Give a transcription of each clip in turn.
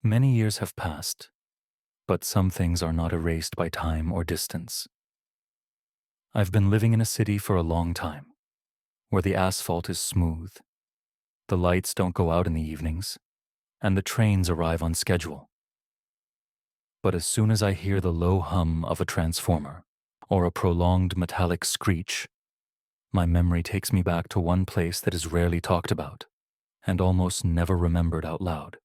Many years have passed, but some things are not erased by time or distance. I've been living in a city for a long time, where the asphalt is smooth, the lights don't go out in the evenings, and the trains arrive on schedule. But as soon as I hear the low hum of a transformer or a prolonged metallic screech, my memory takes me back to one place that is rarely talked about and almost never remembered out loud.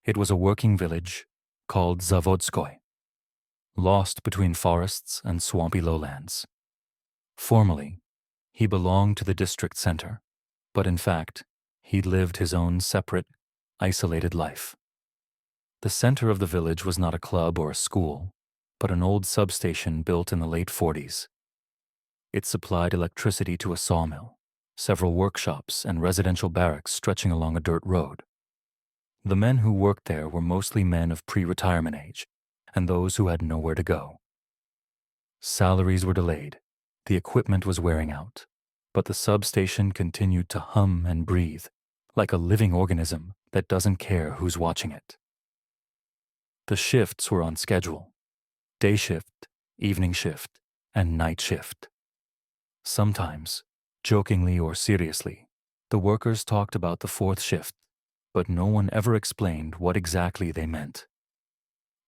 It was a working village called Zavodskoy, lost between forests and swampy lowlands. Formally, he belonged to the district center, but in fact, he lived his own separate, isolated life. The center of the village was not a club or a school, but an old substation built in the late 40s. It supplied electricity to a sawmill, several workshops, and residential barracks stretching along a dirt road. The men who worked there were mostly men of pre-retirement age and those who had nowhere to go. Salaries were delayed, the equipment was wearing out, but the substation continued to hum and breathe like a living organism that doesn't care who's watching it. The shifts were on schedule: day shift, evening shift, and night shift. Sometimes, jokingly or seriously, the workers talked about the fourth shift, but no one ever explained what exactly they meant.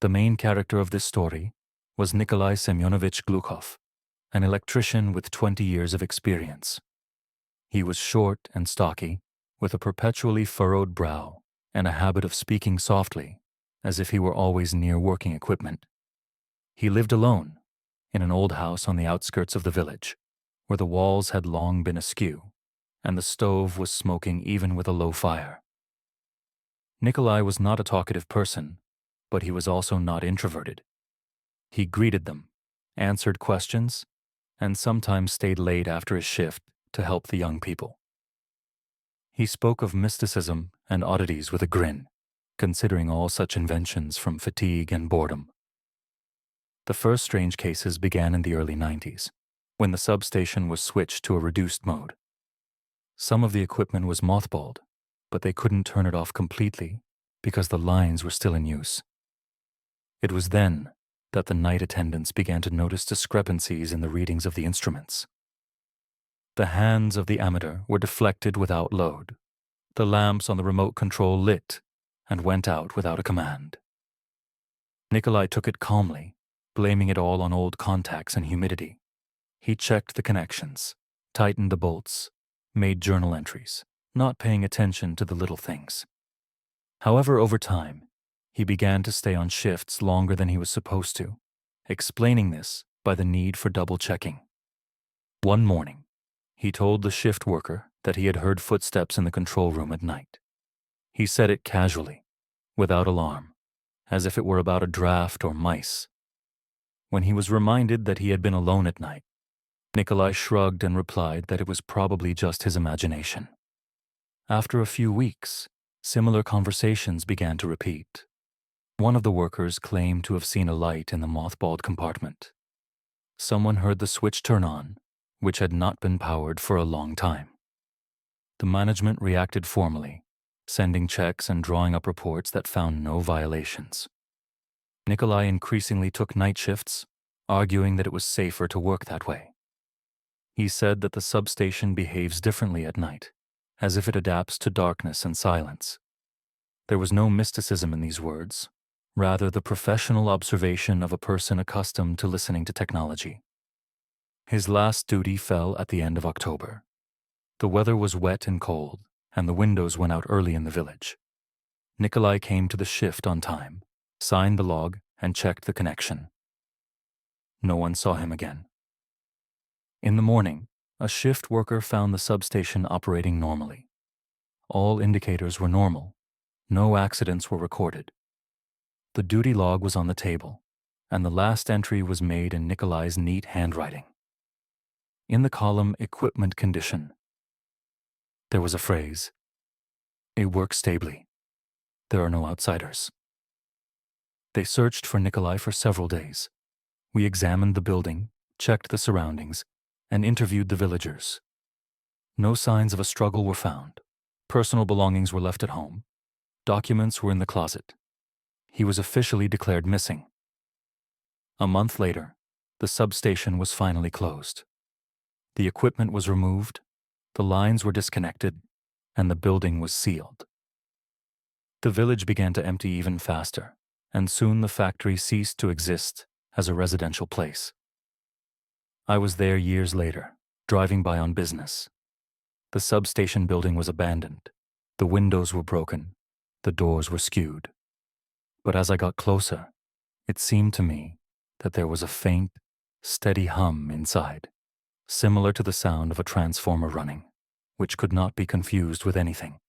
The main character of this story was Nikolai Semyonovich Glukhov, an electrician with 20 years of experience. He was short and stocky, with a perpetually furrowed brow and a habit of speaking softly, as if he were always near working equipment. He lived alone, in an old house on the outskirts of the village, where the walls had long been askew, and the stove was smoking even with a low fire. Nikolai was not a talkative person, but he was also not introverted. He greeted them, answered questions, and sometimes stayed late after his shift to help the young people. He spoke of mysticism and oddities with a grin, considering all such inventions from fatigue and boredom. The first strange cases began in the early 90s, when the substation was switched to a reduced mode. Some of the equipment was mothballed, but they couldn't turn it off completely because the lines were still in use. It was then that the night attendants began to notice discrepancies in the readings of the instruments. The hands of the amateur were deflected without load. The lamps on the remote control lit and went out without a command. Nikolai took it calmly, blaming it all on old contacts and humidity. He checked the connections, tightened the bolts, made journal entries, not paying attention to the little things. However, over time, he began to stay on shifts longer than he was supposed to, explaining this by the need for double-checking. One morning, he told the shift worker that he had heard footsteps in the control room at night. He said it casually, without alarm, as if it were about a draft or mice. When he was reminded that he had been alone at night, Nikolai shrugged and replied that it was probably just his imagination. After a few weeks, similar conversations began to repeat. One of the workers claimed to have seen a light in the mothballed compartment. Someone heard the switch turn on, which had not been powered for a long time. The management reacted formally, sending checks and drawing up reports that found no violations. Nikolai increasingly took night shifts, arguing that it was safer to work that way. He said that the substation behaves differently at night, as if it adapts to darkness and silence. There was no mysticism in these words, rather the professional observation of a person accustomed to listening to technology. His last duty fell at the end of October. The weather was wet and cold, and the windows went out early in the village. Nikolai came to the shift on time, signed the log, and checked the connection. No one saw him again. In the morning, a shift worker found the substation operating normally. All indicators were normal. No accidents were recorded. The duty log was on the table, and the last entry was made in Nikolai's neat handwriting. In the column Equipment Condition, there was a phrase: "It works stably. There are no outsiders." They searched for Nikolai for several days. We examined the building, checked the surroundings, and interviewed the villagers. No signs of a struggle were found. Personal belongings were left at home. Documents were in the closet. He was officially declared missing. A month later, the substation was finally closed. The equipment was removed, the lines were disconnected, and the building was sealed. The village began to empty even faster, and soon the factory ceased to exist as a residential place. I was there years later, driving by on business. The substation building was abandoned. The windows were broken. The doors were skewed. But as I got closer, it seemed to me that there was a faint, steady hum inside, similar to the sound of a transformer running, which could not be confused with anything.